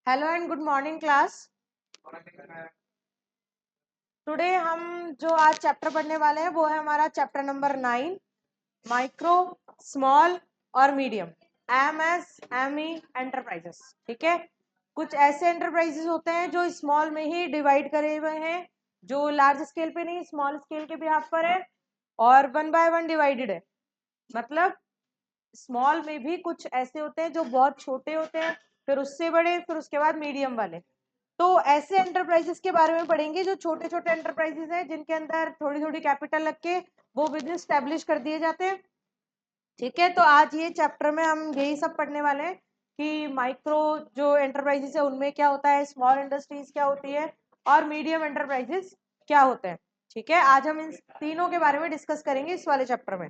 Hello and good morning class. Today हम जो आज चैप्टर पढ़ने वाले हैं वो है हमारा चैप्टर नंबर 9, माइक्रो, स्मॉल और मीडियम, MSME एंटरप्राइजेस। ठीक है, कुछ ऐसे एंटरप्राइजेस होते हैं जो स्मॉल में ही डिवाइड करे हुए हैं, जो लार्ज स्केल पे नहीं, स्मॉल स्केल के बिहाफ पर है और 1 बाय 1 डिवाइडेड है। मतलब स्मॉल में भी कुछ ऐसे होते हैं जो बहुत छोटे होते हैं, फिर उससे बड़े, फिर उसके बाद मीडियम वाले। तो ऐसे एंटरप्राइजेस के बारे में पढ़ेंगे जो छोटे छोटे एंटरप्राइजेस हैं, जिनके अंदर थोड़ी थोड़ी कैपिटल लग के वो बिजनेस स्टैब्लिश कर दिए जाते हैं। ठीक है, तो आज ये चैप्टर में हम यही सब पढ़ने वाले हैं कि माइक्रो जो एंटरप्राइजेस है उनमें क्या होता है, स्मॉल इंडस्ट्रीज क्या होती है और मीडियम एंटरप्राइजेस क्या होते हैं। ठीक है, आज हम इन तीनों के बारे में डिस्कस करेंगे इस वाले चैप्टर में।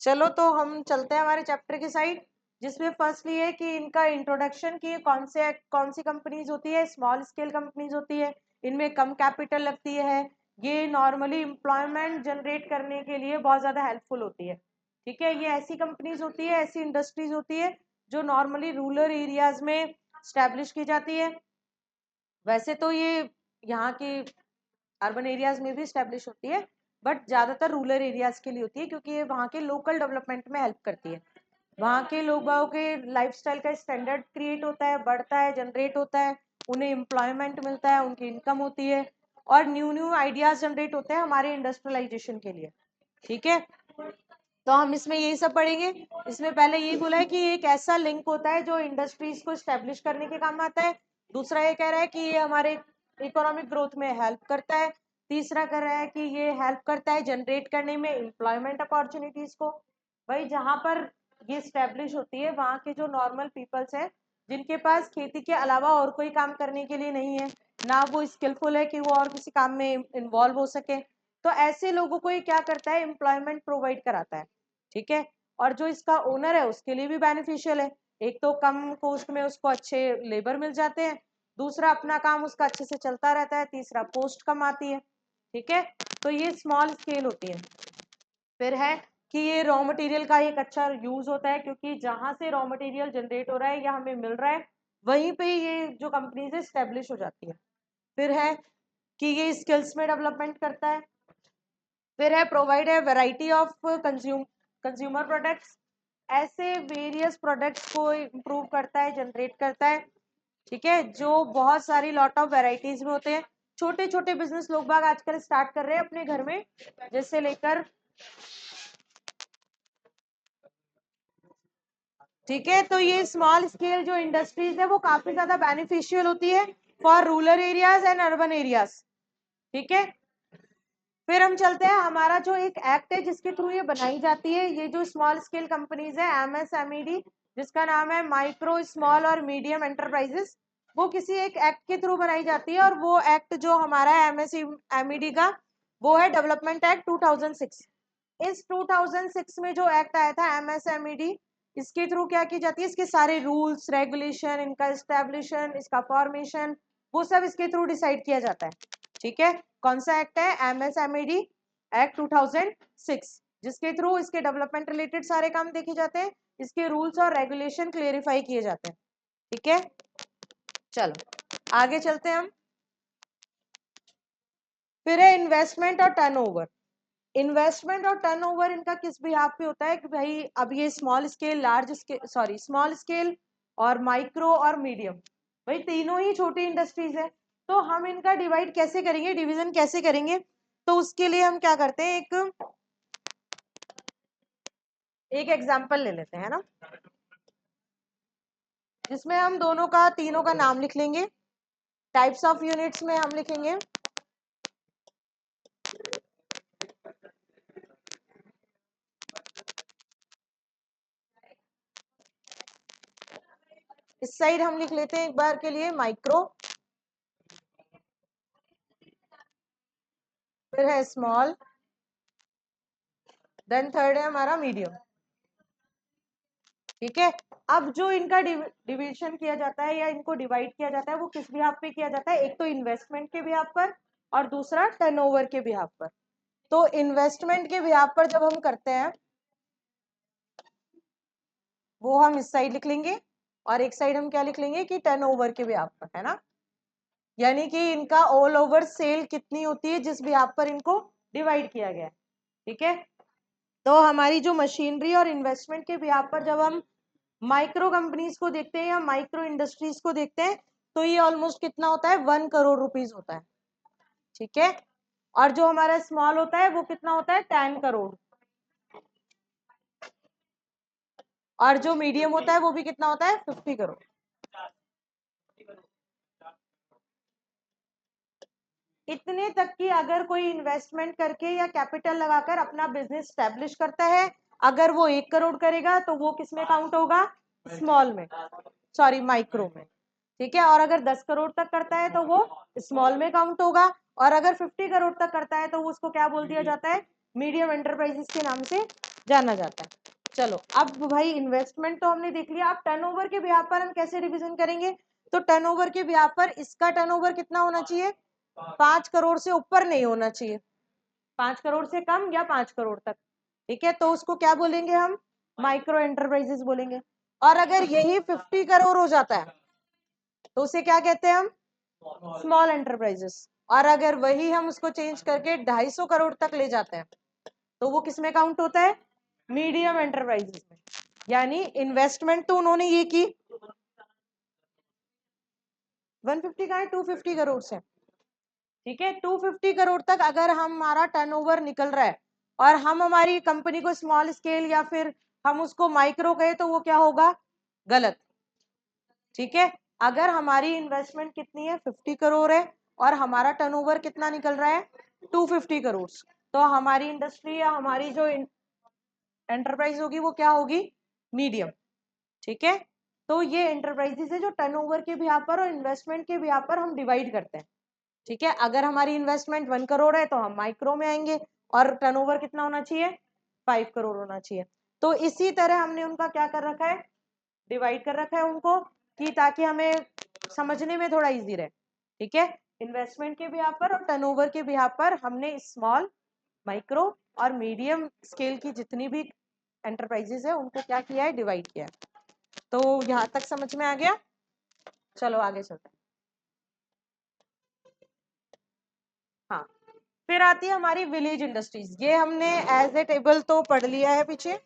चलो तो हम चलते हैं हमारे चैप्टर की साइड, जिसमें फर्स्टली है कि इनका इंट्रोडक्शन की कौन सी कंपनीज होती है, स्मॉल स्केल कंपनीज होती है, इनमें कम कैपिटल लगती है, ये नॉर्मली एम्प्लॉयमेंट जनरेट करने के लिए बहुत ज़्यादा हेल्पफुल होती है। ठीक है, ये ऐसी कंपनीज होती है, ऐसी इंडस्ट्रीज होती है जो नॉर्मली रूरल एरियाज में स्टैब्लिश की जाती है। वैसे तो ये यहाँ की अर्बन एरियाज में भी स्टैब्लिश होती है, बट ज़्यादातर रूरल एरियाज के लिए होती है, क्योंकि ये वहाँ के लोकल डेवलपमेंट में हेल्प करती है। वहाँ के लोगों के लाइफस्टाइल का स्टैंडर्ड क्रिएट होता है, बढ़ता है, जनरेट होता है, उन्हें एम्प्लॉयमेंट मिलता है, उनकी इनकम होती है और न्यू न्यू आइडियाज जनरेट होते हैं हमारे इंडस्ट्रियलाइजेशन के लिए। ठीक है, तो हम इसमें यही सब पढ़ेंगे। इसमें पहले यही बोला है कि एक ऐसा लिंक होता है जो इंडस्ट्रीज को स्टेब्लिश करने के काम आता है। दूसरा ये कह रहा है कि ये हमारे इकोनॉमिक ग्रोथ में हेल्प करता है। तीसरा कह रहा है कि ये हेल्प करता है जनरेट करने में एम्प्लॉयमेंट अपॉर्चुनिटीज को। भाई जहाँ पर ये स्टेब्लिश होती है वहाँ के जो नॉर्मल पीपल्स हैं, जिनके पास खेती के अलावा और कोई काम करने के लिए नहीं है, ना वो स्किलफुल है कि वो और किसी काम में इन्वॉल्व हो सके, तो ऐसे लोगों को ये क्या करता है, एम्प्लॉयमेंट प्रोवाइड कराता है। ठीक है, और जो इसका ओनर है उसके लिए भी बेनिफिशियल है। एक तो कम कॉस्ट में उसको अच्छे लेबर मिल जाते हैं, दूसरा अपना काम उसका अच्छे से चलता रहता है, तीसरा पोस्ट कम आती है। ठीक है, तो ये स्मॉल स्केल होती है। फिर है कि ये रॉ मटेरियल का एक अच्छा यूज होता है, क्योंकि जहां से रॉ मटेरियल जनरेट हो रहा है या हमें मिल रहा है वहीं पे ये जो कंपनीज है स्टेब्लिश हो जाती है। फिर है कि ये स्किल्स में डेवलपमेंट करता है। फिर है प्रोवाइड है वैरायटी ऑफ कंज्यूमर प्रोडक्ट्स, ऐसे वेरियस प्रोडक्ट्स को इम्प्रूव करता है, जनरेट करता है। ठीक है, जो बहुत सारी लॉट ऑफ वेराइटीज में होते हैं। छोटे छोटे बिजनेस लोग बाग आजकल स्टार्ट कर रहे हैं अपने घर में, जैसे लेकर। ठीक है, तो ये स्मॉल स्केल जो इंडस्ट्रीज है वो काफी ज्यादा बेनिफिशियल होती है for rural areas and urban areas. ठीक है, फिर हम चलते हैं हमारा जो एक एक्ट है जिसके थ्रू ये बनाई जाती है, ये जो स्मॉल स्केल कंपनीज है MSMED, जिसका नाम है माइक्रो, स्मॉल और मीडियम एंटरप्राइजेस, वो किसी एक एक्ट के थ्रू बनाई जाती है। और वो एक्ट जो हमारा है MSMED का, वो है डेवलपमेंट एक्ट 2006। इस 2006 में जो एक्ट आया था MSMED, इसके थ्रू क्या की जाती है, इसके सारे रूल्स रेगुलेशन, इनका एस्टेब्लिशन, इसका फॉर्मेशन, वो सब इसके थ्रू डिसाइड किया जाता है। ठीक है, कौन सा एक्ट है, MSMED एक्ट 2006, जिसके थ्रू इसके डेवलपमेंट रिलेटेड सारे काम देखे जाते हैं, इसके रूल्स और रेगुलेशन क्लियरिफाई किए जाते हैं। ठीक है, चलो आगे चलते हैं हम। फिर है इन्वेस्टमेंट और टर्नओवर। इन्वेस्टमेंट और टर्नओवर इनका किस बिहाफ पे होता है कि भाई अब ये small scale, large scale, sorry small scale और माइक्रो और मीडियम, भाई तीनों ही छोटी इंडस्ट्रीज है, तो हम इनका डिवाइड कैसे करेंगे, डिवीजन कैसे करेंगे। तो उसके लिए हम क्या करते हैं, एक एग्जांपल ले लेते हैं ना, जिसमें हम दोनों का, तीनों का नाम लिख लेंगे। टाइप्स ऑफ यूनिट्स में हम लिखेंगे इस साइड हम लिख लेते हैं एक बार के लिए माइक्रो, फिर है स्मॉल, देन थर्ड है हमारा मीडियम। ठीक है, अब जो इनका डिवीजन किया जाता है या इनको डिवाइड किया जाता है वो किस बिहाफ पे किया जाता है, एक तो इन्वेस्टमेंट के बिहाफ पर और दूसरा टर्नओवर के बिहाफ पर। तो इन्वेस्टमेंट के बिहाफ पर जब हम करते हैं वो हम इस साइड लिख लेंगे, और एक साइड हम क्या लिख लेंगे कि टर्नओवर के ब्याह पर, है ना, यानी कि इनका ऑल ओवर सेल कितनी होती है जिस ब्याह पर इनको डिवाइड किया गया है। ठीक है, तो हमारी जो मशीनरी और इन्वेस्टमेंट के ब्याह पर जब हम माइक्रो कंपनीज को देखते हैं या माइक्रो इंडस्ट्रीज को देखते हैं तो ये ऑलमोस्ट कितना होता है, 1 करोड़ रुपीज होता है। ठीक है, और जो हमारा स्मॉल होता है वो कितना होता है, 10 करोड़, और जो मीडियम होता है वो भी कितना होता है, 50 करोड़। इतने तक की अगर कोई इन्वेस्टमेंट करके या कैपिटल लगाकर अपना बिजनेस स्टैब्लिश करता है, अगर वो 1 करोड़ करेगा तो वो किस में काउंट होगा, स्मॉल में, सॉरी माइक्रो में। ठीक है, और अगर 10 करोड़ तक करता है तो वो स्मॉल में काउंट होगा, और अगर 50 करोड़ तक करता है तो उसको क्या बोल दिया जाता है, मीडियम एंटरप्राइजेस के नाम से जाना जाता है। चलो अब भाई इन्वेस्टमेंट तो हमने देख लिया, अब टर्नओवर के ब्याह पर हम कैसे रिवीजन करेंगे, तो टर्नओवर के ब्याह पर इसका टर्नओवर कितना होना चाहिए, 5 करोड़ से ऊपर नहीं होना चाहिए, 5 करोड़ से कम या 5 करोड़ तक। ठीक है, तो उसको क्या बोलेंगे हम, माइक्रो एंटरप्राइजेस बोलेंगे। और अगर यही 50 करोड़ हो जाता है तो उसे क्या कहते हैं हम, स्मॉल एंटरप्राइजेस। और अगर वही हम उसको चेंज करके 250 करोड़ तक ले जाते हैं तो वो किस में काउंट होता है, मीडियम एंटरप्राइजेस में। यानी इन्वेस्टमेंट तो उन्होंने ये की 150 का है, 250 करोड़ से। ठीक है, 250 करोड़ तक अगर हमारा टर्नओवर निकल रहा है और हम हमारी कंपनी को स्मॉल स्केल या फिर हम उसको माइक्रो कहे तो वो क्या होगा, गलत। ठीक है, अगर हमारी इन्वेस्टमेंट कितनी है, 50 करोड़ है, और हमारा टर्नओवर कितना निकल रहा है, 250 करोड़, तो हमारी इंडस्ट्री या हमारी जो एंटरप्राइज होगी वो क्या होगी, मीडियम। ठीक है, तो ये एंटरप्राइजेस है जो टर्नओवर के ब्याह पर और इन्वेस्टमेंट के ब्याह पर हम डिवाइड करते हैं। ठीक है, अगर हमारी इन्वेस्टमेंट 1 करोड़ है तो हम माइक्रो में आएंगे, और टर्नओवर कितना होना चाहिए, 5 करोड़ होना चाहिए। तो इसी तरह हमने उनका क्या कर रखा है, डिवाइड कर रखा है उनको, कि ताकि हमें समझने में थोड़ा इजी रहे। ठीक है, इन्वेस्टमेंट के ब्याह पर और टर्नओवर के ब्याह पर हमने स्मॉल, माइक्रो और मीडियम स्केल की जितनी भी एंटरप्राइजेस है उनको क्या किया है, डिवाइड किया है। तो यहाँ तक समझ में आ गया, चलो आगे चलते हैं। हाँ, फिर आती है हमारी विलेज इंडस्ट्रीज, ये हमने एज ए टेबल तो पढ़ लिया है पीछे,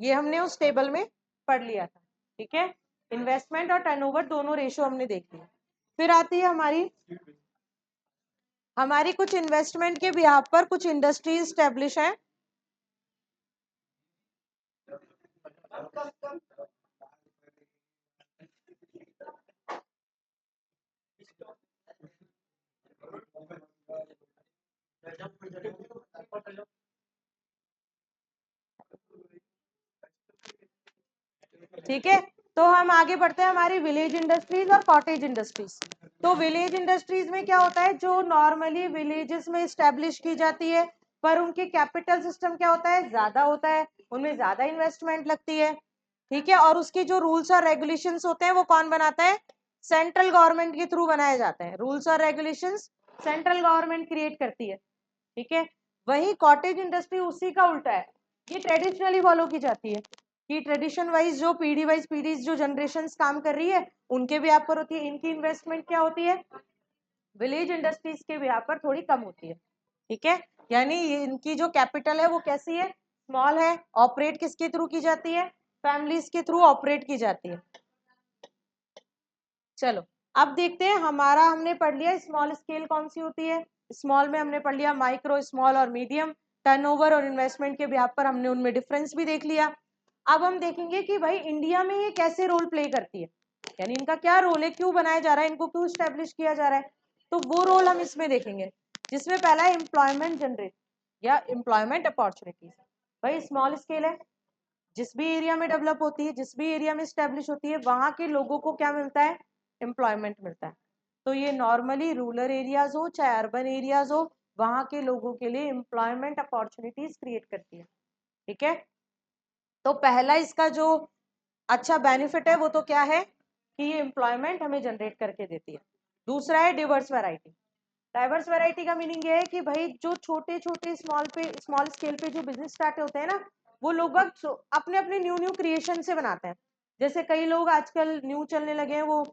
ये हमने उस टेबल में पढ़ लिया था। ठीक है, इन्वेस्टमेंट और टर्नओवर दोनों रेशो हमने देख लिया। फिर आती है हमारी कुछ इन्वेस्टमेंट के बिहाफ पर कुछ इंडस्ट्रीज स्टैब्लिश हैं। ठीक है, तो हम आगे बढ़ते हैं हमारी विलेज इंडस्ट्रीज और कॉटेज इंडस्ट्रीज। तो विलेज इंडस्ट्रीज में क्या होता है, जो नॉर्मली विलेजेस में स्टैब्लिश की जाती है, पर उनके कैपिटल सिस्टम क्या होता है, ज्यादा होता है, उनमें ज्यादा इन्वेस्टमेंट लगती है। ठीक है, और उसके जो रूल्स और रेगुलेशंस होते हैं वो कौन बनाता है, सेंट्रल गवर्नमेंट के थ्रू बनाए जाते हैं। रूल्स और रेगुलेशंस सेंट्रल गवर्नमेंट क्रिएट करती है। ठीक है, वही कॉटेज इंडस्ट्री उसी का उल्टा है, ये ट्रेडिशनली फॉलो की जाती है, कि ट्रेडिशन वाइज जो पीढ़ी वाइज पीढ़ी जो जनरेशन काम कर रही है उनके भी आप पर होती है। इनकी इन्वेस्टमेंट क्या होती है, विलेज इंडस्ट्रीज के ब्याह पर थोड़ी कम होती है। ठीक है, यानी इनकी जो कैपिटल है वो कैसी है, स्मॉल है, ऑपरेट किसके थ्रू की जाती है, फैमिलीज के थ्रू ऑपरेट की जाती है। चलो अब देखते हैं, हमारा हमने पढ़ लिया स्मॉल स्केल कौन सी होती है, स्मॉल में हमने पढ़ लिया माइक्रो, स्मॉल और मीडियम। टर्नओवर और इन्वेस्टमेंट के ब्याह पर हमने उनमें डिफरेंस भी देख लिया। अब हम देखेंगे कि भाई इंडिया में ये कैसे रोल प्ले करती है, यानी इनका क्या रोल है, क्यों बनाया जा रहा है, इनको क्यों स्टैब्लिश किया जा रहा है, तो वो रोल हम इसमें देखेंगे, जिसमें पहला है एम्प्लॉयमेंट जनरेट या एम्प्लॉयमेंट अपॉर्चुनिटीज। भाई स्मॉल स्केल है, जिस भी एरिया में डेवलप होती है, जिस भी एरिया में स्टैब्लिश होती है, वहां के लोगों को क्या मिलता है, एम्प्लॉयमेंट मिलता है। तो ये नॉर्मली रूरल एरियाज हो चाहे अर्बन एरियाज हो, वहां के लोगों के लिए एम्प्लॉयमेंट अपॉर्चुनिटीज क्रिएट करती है। ठीक है, तो पहला इसका जो अच्छा बेनिफिट है वो तो क्या है, कि ये एम्प्लॉयमेंट हमें जनरेट करके देती है। दूसरा है डिवर्स वैरायटी, डाइवर्स वैरायटी का मीनिंग ये है कि भाई जो छोटे छोटे स्मॉल स्केल पे जो बिजनेस स्टार्ट होते हैं ना, वो लोग अपने अपने न्यू न्यू क्रिएशन से बनाते हैं। जैसे कई लोग आजकल न्यू चलने लगे हैं, वो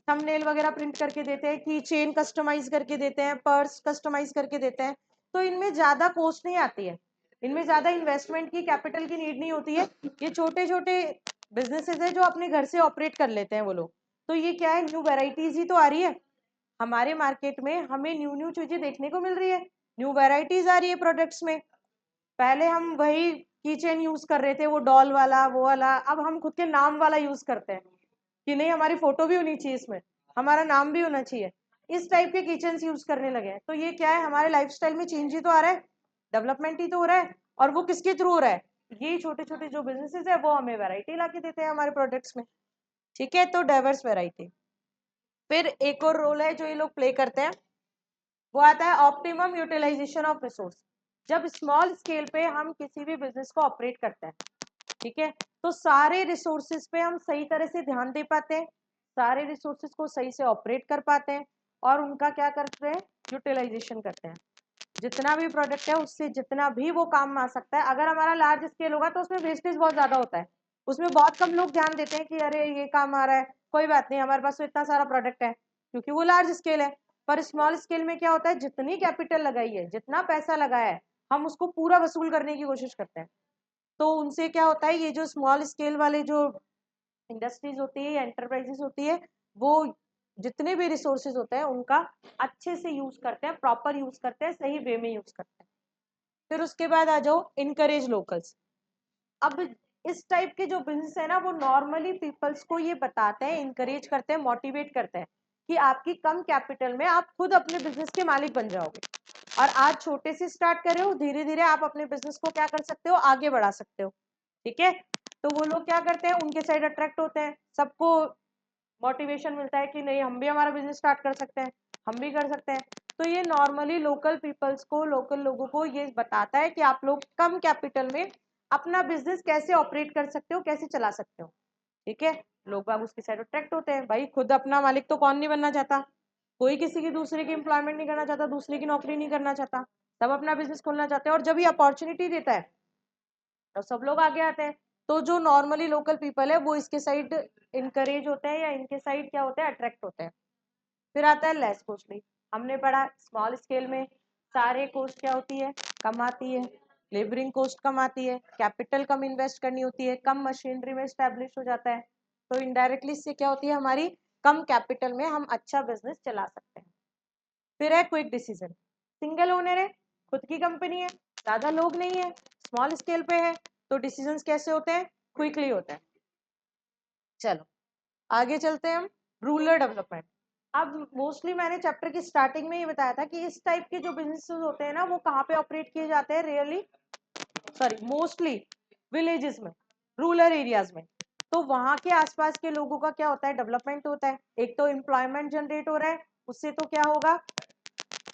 थंबनेल वगैरह प्रिंट करके देते हैं, की चेन कस्टमाइज करके देते हैं, पर्स कस्टमाइज करके देते हैं। तो इनमें ज्यादा कॉस्ट नहीं आती है, इनमें ज्यादा इन्वेस्टमेंट की, कैपिटल की नीड नहीं होती है। ये छोटे छोटे बिजनेसेस है जो अपने घर से ऑपरेट कर लेते हैं वो लोग। तो ये क्या है, न्यू वेराइटीज ही तो आ रही है हमारे मार्केट में, हमें न्यू न्यू चीजें देखने को मिल रही है, न्यू वेराइटीज आ रही है प्रोडक्ट्स में। पहले हम वही कीचेन यूज कर रहे थे, वो डॉल वाला वो वाला, अब हम खुद के नाम वाला यूज करते हैं कि नहीं हमारी फोटो भी होनी चाहिए इसमें, हमारा नाम भी होना चाहिए। इस टाइप के किचन यूज करने लगे हैं। तो ये क्या है, हमारे लाइफस्टाइल में चेंज ही तो आ रहा है, डेवलपमेंट ही तो हो रहा है। और वो किसके थ्रू हो रहा है, ये छोटे छोटे जो बिजनेसेस है वो हमें वैरायटी ला के देते हैं हमारे प्रोडक्ट्स में। ठीक है, तो डाइवर्स वैरायटी। फिर एक और रोल है जो ये लोग प्ले करते हैं, वो आता है ऑप्टिमम यूटिलाइजेशन ऑफ रिसोर्स। जब स्मॉल स्केल पे हम किसी भी बिजनेस को ऑपरेट करते हैं, ठीक है, तो सारे रिसोर्सेज पे हम सही तरह से ध्यान दे पाते हैं, सारे रिसोर्सेज को सही से ऑपरेट कर पाते हैं, और उनका क्या करते हैं, यूटिलाइजेशन करते हैं। जितना भी प्रोडक्ट है उससे जितना भी वो काम आ सकता है। अगर हमारा लार्ज स्केल होगा तो उसमें वेस्टेज बहुत ज्यादा होता है, उसमें बहुत कम लोग ध्यान देते हैं कि अरे ये काम आ रहा है, कोई बात नहीं हमारे पास तो इतना सारा प्रोडक्ट है, क्योंकि वो लार्ज स्केल है। पर स्मॉल स्केल में क्या होता है, जितनी कैपिटल लगाई है, जितना पैसा लगाया है, हम उसको पूरा वसूल करने की कोशिश करते हैं। तो उनसे क्या होता है, ये जो स्मॉल स्केल वाले जो इंडस्ट्रीज होती है या एंटरप्राइजेस होती है, वो जितने भी रिसोर्सेज होते हैं उनका अच्छे से यूज करते हैं, प्रॉपर यूज करते हैं, सही वे में यूज करते हैं। फिर उसके बाद आ जाओ इनकरेज लोकल्स। अब इस टाइप के जो बिजनेस है ना, वो नॉर्मली पीपल्स को ये बताते हैं, इनकरेज करते हैं, मोटिवेट करते हैं कि आपकी कम कैपिटल में आप खुद अपने बिजनेस के मालिक बन जाओगे। और आज छोटे से स्टार्ट कर रहे हो, धीरे धीरे आप अपने बिजनेस को क्या कर सकते हो, आगे बढ़ा सकते हो। ठीक है, तो वो लोग क्या करते हैं, उनके साइड अट्रैक्ट होते हैं, सबको मोटिवेशन मिलता है कि नहीं हम भी हमारा बिजनेस स्टार्ट कर सकते हैं, हम भी कर सकते हैं। तो ये नॉर्मली लोकल पीपल्स को, लोकल लोगों को ये बताता है कि आप लोग कम कैपिटल में अपना बिजनेस कैसे ऑपरेट कर सकते हो, कैसे चला सकते हो। ठीक है, लोग बाग उसकी साइड अट्रैक्ट होते हैं। भाई खुद अपना मालिक तो कौन नहीं बनना चाहता, कोई किसी की दूसरे की एम्प्लॉयमेंट नहीं करना चाहता, दूसरे की नौकरी नहीं करना चाहता, सब अपना बिजनेस खोलना चाहते हैं। और जब ये अपॉर्चुनिटी देता है तो सब लोग आगे आते हैं। तो जो नॉर्मली लोकल पीपल है वो इसके साइड इनकरेज होते हैं, या इनके साइड क्या होते हैं, अट्रैक्ट होते हैं। फिर आता है लेस कॉस्टली। हमने पढ़ा स्मॉल स्केल में सारे कॉस्ट क्या होती है, कम आती है, लेबरिंग कॉस्ट कम आती है, कैपिटल कम इन्वेस्ट करनी होती है, कम मशीनरी में स्टैब्लिश हो जाता है। तो इनडायरेक्टली इससे क्या होती है, हमारी कम कैपिटल में हम अच्छा बिजनेस चला सकते हैं। फिर है क्विक डिसीजन। सिंगल ओनर है, खुद की कंपनी है, ज्यादा लोग नहीं है, स्मॉल स्केल पे है, तो डिसीजंस कैसे होते हैं, क्विकली होते हैं। चलो आगे चलते हैं हम, रूरल डेवलपमेंट। अब मोस्टली मैंने चैप्टर की स्टार्टिंग में ही बताया था कि इस टाइप के जो बिजनेसेस होते हैं ना, वो कहाँ पे ऑपरेट किए जाते हैं, रियली सॉरी मोस्टली विलेजेस में, रूरल एरियाज में। तो वहां के आसपास के लोगों का क्या होता है, डेवलपमेंट होता है। एक तो एम्प्लॉयमेंट जनरेट हो रहा है, उससे तो क्या होगा,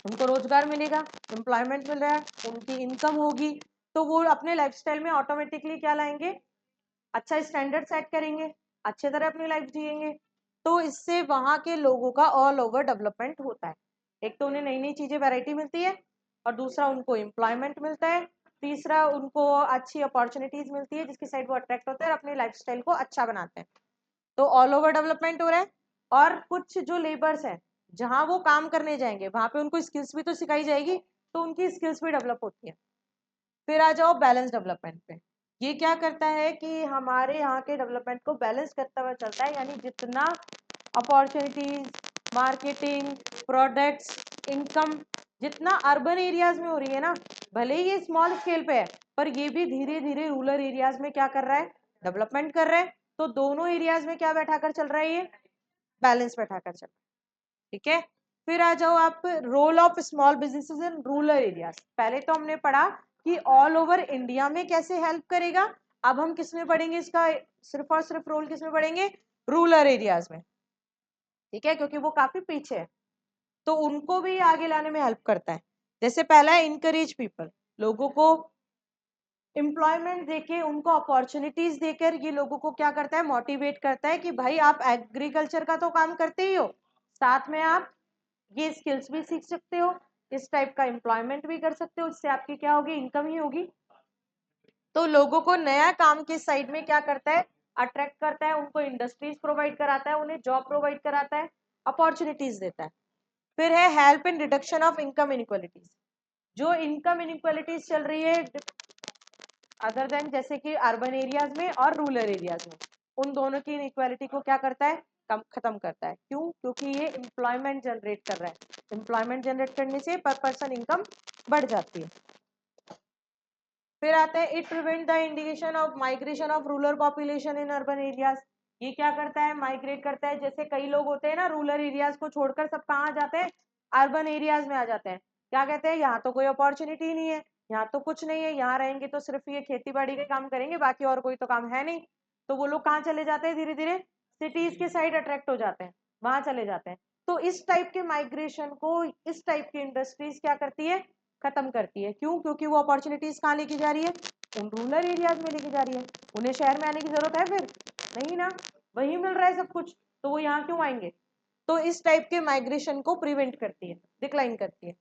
उनको रोजगार मिलेगा, एम्प्लॉयमेंट मिल रहा है, उनकी इनकम होगी, तो वो अपने लाइफस्टाइल में ऑटोमेटिकली क्या लाएंगे, अच्छा स्टैंडर्ड सेट करेंगे, अच्छे तरह अपनी लाइफ जिएंगे। तो इससे वहां के लोगों का ऑल ओवर डेवलपमेंट होता है। एक तो उन्हें नई नई चीजें वैरायटी मिलती है, और दूसरा उनको एम्प्लॉयमेंट मिलता है, तीसरा उनको अच्छी अपॉर्चुनिटीज मिलती है जिसकी साइड वो अट्रैक्ट होते हैं और अपनी लाइफस्टाइल को अच्छा बनाते हैं। तो ऑल ओवर डेवलपमेंट हो रहा है। और कुछ जो लेबर्स हैं, जहां वो काम करने जाएंगे वहां पे उनको स्किल्स भी तो सिखाई जाएगी, तो उनकी स्किल्स भी डेवलप होती है। फिर आ जाओ बैलेंस डेवलपमेंट पे। ये क्या करता है कि हमारे यहाँ के डेवलपमेंट को बैलेंस करता हुआ चलता है, यानी जितना अपॉर्चुनिटीज, मार्केटिंग, प्रोडक्ट्स, इनकम जितना अर्बन एरियाज में हो रही है ना, भले ही ये स्मॉल स्केल पे है, पर ये भी धीरे धीरे रूरल एरियाज में क्या कर रहा है, डेवलपमेंट कर रहा है। तो दोनों एरियाज में क्या बैठाकर चल रहा है, ये बैलेंस बैठाकर चल रहा है। ठीक है, फिर आ जाओ आप, role of small businesses in rural areas. पहले तो हमने पढ़ा कि ऑल ओवर इंडिया में कैसे हेल्प करेगा, अब हम किस में पढ़ेंगे इसका, सिर्फ और सिर्फ रोल किस में पढ़ेंगे, रूरल एरियाज में। ठीक है, क्योंकि वो काफी पीछे है, तो उनको भी आगे लाने में हेल्प करता है। जैसे पहला है इनकरेज पीपल, लोगों को एम्प्लॉयमेंट देके, उनको अपॉर्चुनिटीज देकर ये लोगों को क्या करता है, मोटिवेट करता है कि भाई आप एग्रीकल्चर का तो काम करते ही हो, साथ में आप ये स्किल्स भी सीख सकते हो, इस टाइप का एम्प्लॉयमेंट भी कर सकते हो, इससे आपकी क्या होगी, इनकम ही होगी। तो लोगों को नया काम के साइड में क्या करता है, अट्रैक्ट करता है, उनको इंडस्ट्रीज प्रोवाइड कराता है, उन्हें जॉब प्रोवाइड कराता है, अपॉर्चुनिटीज देता है। फिर है help in reduction of income inequalities. जो इनकम इनइक्वालिटीज चल रही है अदर देन, जैसे कि अर्बन एरियाज में और रूरल एरियाज में, उन दोनों की इनइक्वालिटी को क्या करता है, कम खत्म करता है। क्यों? क्योंकि ये एम्प्लॉयमेंट जनरेट कर रहा है, एम्प्लॉयमेंट जनरेट करने से पर पर्सन इनकम बढ़ जाती है। फिर आता है it prevent the indication of migration of rural population in urban areas. ये क्या करता है, माइग्रेट करता है। जैसे कई लोग होते हैं ना, रूरल एरियाज को छोड़कर सब कहाँ जाते हैं, अर्बन एरियाज में आ जाते हैं। क्या कहते हैं, यहाँ तो कोई अपॉर्चुनिटी नहीं है, यहाँ तो कुछ नहीं है, यहाँ रहेंगे तो सिर्फ ये खेती बाड़ी के काम करेंगे, बाकी और कोई तो काम है नहीं। तो वो लोग कहाँ चले जाते हैं, धीरे धीरे सिटीज के साइड अट्रैक्ट हो जाते हैं, वहां चले जाते हैं। तो इस टाइप के माइग्रेशन को इस टाइप की इंडस्ट्रीज क्या करती है, खत्म करती है। क्यों? क्योंकि वो अपॉर्चुनिटीज कहाँ लेके जा रही है, उन रूरल एरियाज में लेके जा रही है। उन्हें शहर में आने की जरूरत है फिर नहीं ना, वही मिल रहा है सब कुछ, तो वो यहाँ क्यों आएंगे। तो इस टाइप के माइग्रेशन को प्रिवेंट करती है, डिक्लाइन करती है।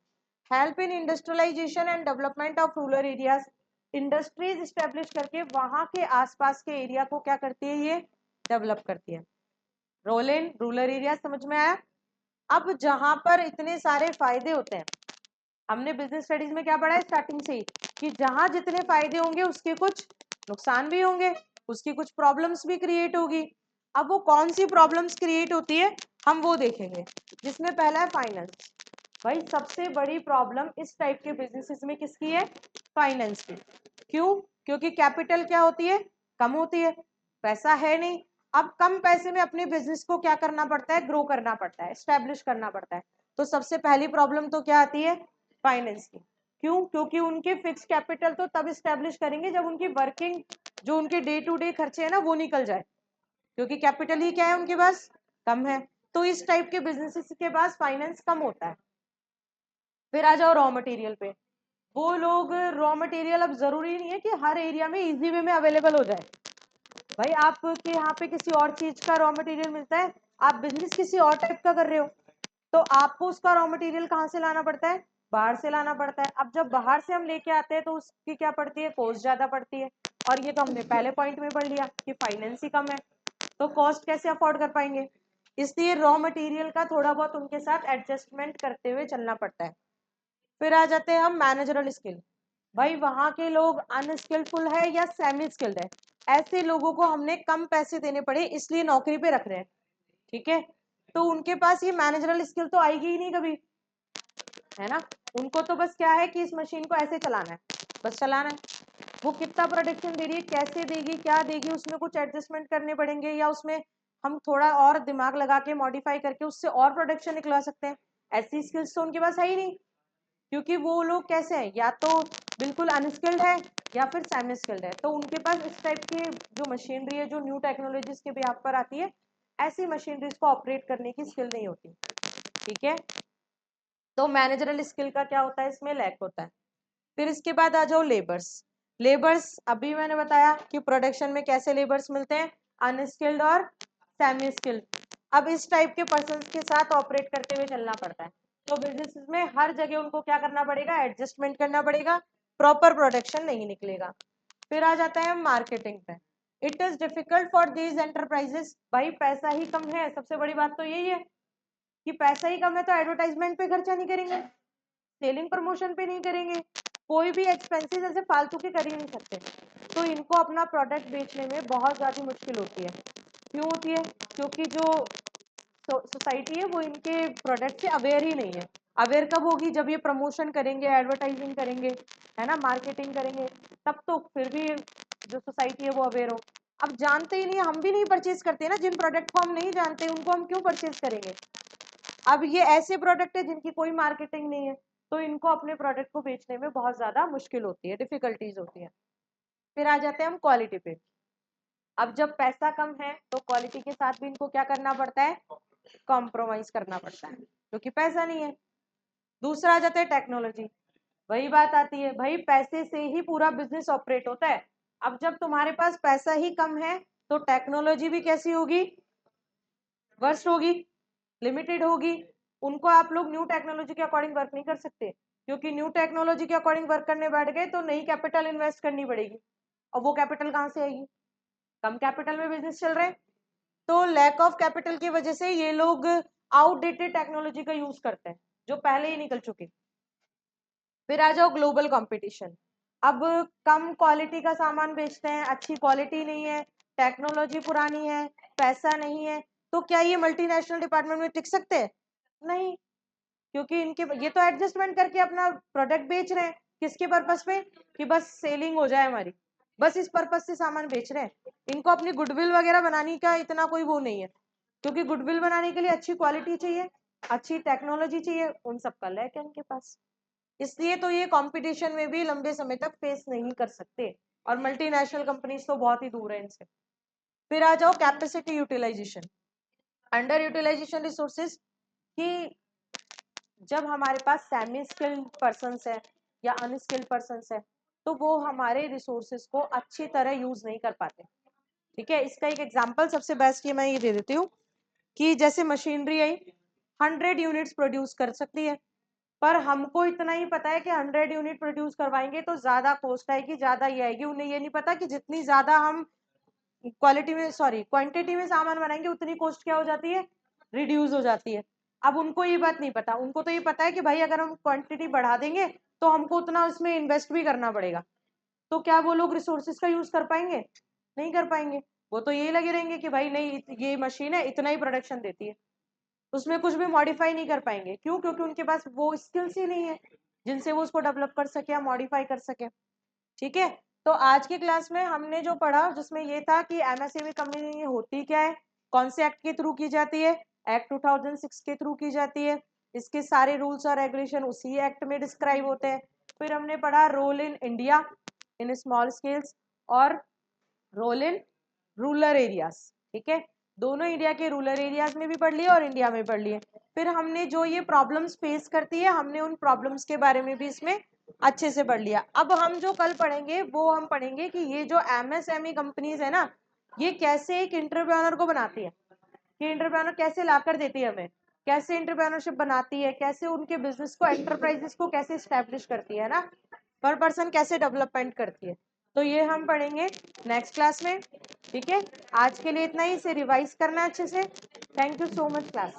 Help in industrialisation and development of rural areas. Industries establish करके वहां के आसपास के एरिया को क्या करती है, ये डेवलप करती है। रोल इन रूरल एरिया समझ में आया। अब जहां पर इतने सारे फायदे होते हैं, हमने बिजनेस स्टडीज में क्या पढ़ा है स्टार्टिंग से ही, कि जहां जितने फायदे होंगे उसके कुछ नुकसान भी होंगे, उसकी कुछ प्रॉब्लम्स भी क्रिएट होगी। अब वो कौन सी प्रॉब्लम्स क्रिएट होती है हम वो देखेंगे, जिसमें पहला है फाइनेंस। भाई सबसे बड़ी प्रॉब्लम इस टाइप के बिजनेसेस में किसकी है, फाइनेंस की। क्यों? क्योंकि कैपिटल क्या होती है, कम होती है, पैसा है नहीं। अब कम पैसे में अपने बिजनेस को क्या करना पड़ता है, ग्रो करना पड़ता है, स्टैब्लिश करना पड़ता है। तो सबसे पहली प्रॉब्लम तो क्या आती है, फाइनेंस की। क्यों? क्योंकि उनके फिक्स कैपिटल तो तब स्टैब्लिश करेंगे जब उनकी वर्किंग, जो उनके डे टू डे खर्चे है ना, वो निकल जाए, क्योंकि कैपिटल ही क्या है उनके पास, कम है। तो इस टाइप के बिजनेसेस के पास फाइनेंस कम होता है। फिर आ जाओ रॉ मटेरियल पे। वो लोग रॉ मटेरियल, अब जरूरी नहीं है कि हर एरिया में इजी वे में अवेलेबल हो जाए। भाई आपके यहाँ पे किसी और चीज का रॉ मटेरियल मिलता है, आप बिजनेस किसी और टाइप का कर रहे हो, तो आपको उसका रॉ मटेरियल कहाँ से लाना पड़ता है, बाहर से लाना पड़ता है। अब जब बाहर से हम लेके आते हैं तो उसकी क्या पड़ती है, कॉस्ट ज्यादा पड़ती है। और ये तो हमने पहले पॉइंट में पढ़ लिया कि फाइनेंस ही कम है, तो कॉस्ट कैसे अफोर्ड कर पाएंगे। इसलिए रॉ मटेरियल का थोड़ा बहुत उनके साथ एडजस्टमेंट करते हुए चलना पड़ता है। फिर आ जाते हैं हम मैनेजरल स्किल। भाई वहां के लोग अनस्किलफुल है या सेमी स्किल्ड है, ऐसे लोगों को हमने कम पैसे देने पड़े इसलिए नौकरी पे रख रहे हैं, ठीक है। तो उनके पास ये मैनेजरल स्किल तो आएगी ही नहीं कभी, है ना। उनको तो बस क्या है कि इस मशीन को ऐसे चलाना है, बस चलाना है। वो कितना प्रोडक्शन दे रही है, कैसे देगी, क्या देगी, उसमें कुछ एडजस्टमेंट करने पड़ेंगे, या उसमें हम थोड़ा और दिमाग लगा के मॉडिफाई करके उससे और प्रोडक्शन निकला सकते हैं। ऐसी स्किल्स तो उनके पास है ही नहीं, क्योंकि वो लोग कैसे हैं, या तो बिल्कुल अनस्किल्ड है या फिर सेमी स्किल्ड है। तो उनके पास इस टाइप की जो मशीनरी है, जो न्यू टेक्नोलॉजीज के बिहाफ पर आती है, ऐसी मशीनरीज को ऑपरेट करने की स्किल नहीं होती, ठीक है। तो मैनेजरल स्किल का क्या होता है, इसमें लैक होता है। फिर इसके बाद आ जाओ लेबर्स। लेबर्स अभी मैंने बताया कि प्रोडक्शन में कैसे लेबर्स मिलते हैं, अनस्किल्ड और सेमी स्किल्ड। अब इस टाइप के पर्सन के साथ ऑपरेट करते हुए चलना पड़ता है। तो बिजनेस में हर जगह उनको क्या करना पड़ेगा, एडजस्टमेंट करना पड़ेगा, प्रॉपर प्रोडक्शन नहीं निकलेगा। फिर आ जाता है मार्केटिंग पे। It is difficult for these enterprises. भाई पैसा ही कम है, सबसे बड़ी बात तो यही है कि पैसा ही कम है, तो एडवर्टाइजमेंट पे खर्चा नहीं करेंगे, सेलिंग प्रमोशन पे नहीं करेंगे, कोई भी एक्सपेंसेस ऐसे फालतू के कर ही नहीं सकते। तो इनको अपना प्रोडक्ट बेचने में बहुत ज़्यादा मुश्किल होती है। क्यों होती है? क्योंकि जो सोसाइटी है वो इनके प्रोडक्ट से अवेयर ही नहीं है। अवेयर कब होगी, जब ये प्रमोशन करेंगे, एडवर्टाइजिंग करेंगे, है ना, मार्केटिंग करेंगे, तब तो फिर भी जो सोसाइटी है वो अवेयर हो। अब जानते ही नहीं, हम भी नहीं परचेज करते ना, जिन प्रोडक्ट को हम नहीं जानते उनको हम क्यों परचेज करेंगे। अब ये ऐसे प्रोडक्ट है जिनकी कोई मार्केटिंग नहीं है, तो इनको अपने प्रोडक्ट को बेचने में बहुत ज्यादा मुश्किल होती है, डिफिकल्टीज होती है। फिर आ जाते हैं हम क्वालिटी पे। अब जब पैसा कम है तो क्वालिटी के साथ भी इनको क्या करना पड़ता है, कॉम्प्रोमाइज करना पड़ता है, क्योंकि पैसा नहीं है। दूसरा आ जाता है टेक्नोलॉजी। वही बात आती है, भाई पैसे से ही पूरा बिजनेस ऑपरेट होता है। अब जब तुम्हारे पास पैसा ही कम है तो टेक्नोलॉजी भी कैसी होगी, वर्स्ट होगी, लिमिटेड होगी। उनको आप लोग न्यू टेक्नोलॉजी के अकॉर्डिंग वर्क नहीं कर सकते, क्योंकि न्यू टेक्नोलॉजी के अकॉर्डिंग वर्क करने बैठ गए तो नई कैपिटल इन्वेस्ट करनी पड़ेगी, और वो कैपिटल कहाँ से आएगी, कम कैपिटल में बिजनेस चल रहा है। तो लैक ऑफ कैपिटल की वजह से ये लोग आउटडेटेड टेक्नोलॉजी का यूज करते हैं जो पहले ही निकल चुकी। फिर आ जाओ ग्लोबल कंपटीशन। अब कम क्वालिटी का सामान बेचते हैं, अच्छी क्वालिटी नहीं है, टेक्नोलॉजी पुरानी है, पैसा नहीं है, तो क्या ये मल्टीनेशनल डिपार्टमेंट में टिक सकते हैं? नहीं, क्योंकि इनके ये तो एडजस्टमेंट करके अपना प्रोडक्ट बेच रहे हैं, किसके पर्पस पे, कि बस सेलिंग हो जाए हमारी, बस इस पर्पस से सामान बेच रहे हैं। इनको अपनी गुडविल वगैरह बनाने का इतना कोई वो नहीं है, क्योंकि गुडविल बनाने के लिए अच्छी क्वालिटी चाहिए, अच्छी टेक्नोलॉजी चाहिए, उन सबका लैक है इनके पास। इसलिए तो ये कंपटीशन में भी लंबे समय तक फेस नहीं कर सकते, और मल्टीनेशनल कंपनीज तो बहुत ही दूर है इनसे। फिर आ जाओ capacity utilisation, under utilisation resources, कि जब हमारे पास सेमी स्किल्ड पर्सन्स है या अनस्किल्ड पर्सन्स है तो वो हमारे रिसोर्सेज को अच्छी तरह यूज नहीं कर पाते। ठीक है, इसका एक एग्जांपल सबसे बेस्ट ये मैं ये दे देती हूँ कि जैसे मशीनरी आई 100 यूनिट्स प्रोड्यूस कर सकती है, पर हमको इतना ही पता है कि 100 यूनिट प्रोड्यूस करवाएंगे तो ज्यादा कॉस्ट आएगी, ज्यादा ये आएगी, उन्हें ये नहीं पता कि जितनी ज्यादा हम क्वालिटी में सॉरी क्वांटिटी में सामान बनाएंगे उतनी कॉस्ट क्या हो जाती है, रिड्यूस हो जाती है। अब उनको ये बात नहीं पता, उनको तो ये पता है कि भाई अगर हम क्वांटिटी बढ़ा देंगे तो हमको उतना उसमें इन्वेस्ट भी करना पड़ेगा, तो क्या वो लोग रिसोर्सेज का यूज कर पाएंगे? नहीं कर पाएंगे। वो तो यही लगे रहेंगे कि भाई नहीं ये मशीन है इतना ही प्रोडक्शन देती है, उसमें कुछ भी मॉडिफाई नहीं कर पाएंगे। क्यों? क्योंकि उनके पास वो स्किल्स ही नहीं है जिनसे वो उसको डेवलप कर सके या मॉडिफाई कर सके। ठीक है, तो आज की क्लास में हमने जो पढ़ा जिसमें ये था कि एमएसएमई कंपनी होती क्या है, कौन से एक्ट के थ्रू की जाती है, एक्ट 2006 के थ्रू की जाती है, इसके सारे रूल्स और रेगुलेशन उसी एक्ट में डिस्क्राइब होते हैं। फिर हमने पढ़ा role in India in small scales और रोल इन रूरल एरियाज। ठीक है, दोनों इंडिया के रूरल एरियाज में भी पढ़ लिए और इंडिया में पढ़ लिए। फिर हमने जो ये प्रॉब्लम्स फेस करती है हमने उन प्रॉब्लम्स के बारे में भी इसमें अच्छे से पढ़ लिया। अब हम जो कल पढ़ेंगे वो हम पढ़ेंगे कि ये जो एमएसएमई कंपनीज है ना, ये कैसे एक इंटरप्रेन्योर को बनाती है, कि इंटरप्रेन्योर कैसे लाकर देती है हमें, कैसे इंटरप्रेन्योरशिप बनाती है, कैसे उनके बिजनेस को एंटरप्राइजेस को कैसे स्टैब्लिश करती है ना, पर पर्सन कैसे डेवलपमेंट करती है। तो ये हम पढ़ेंगे नेक्स्ट क्लास में। ठीक है, आज के लिए इतना ही, इसे रिवाइज करना अच्छे से। Thank you so much class.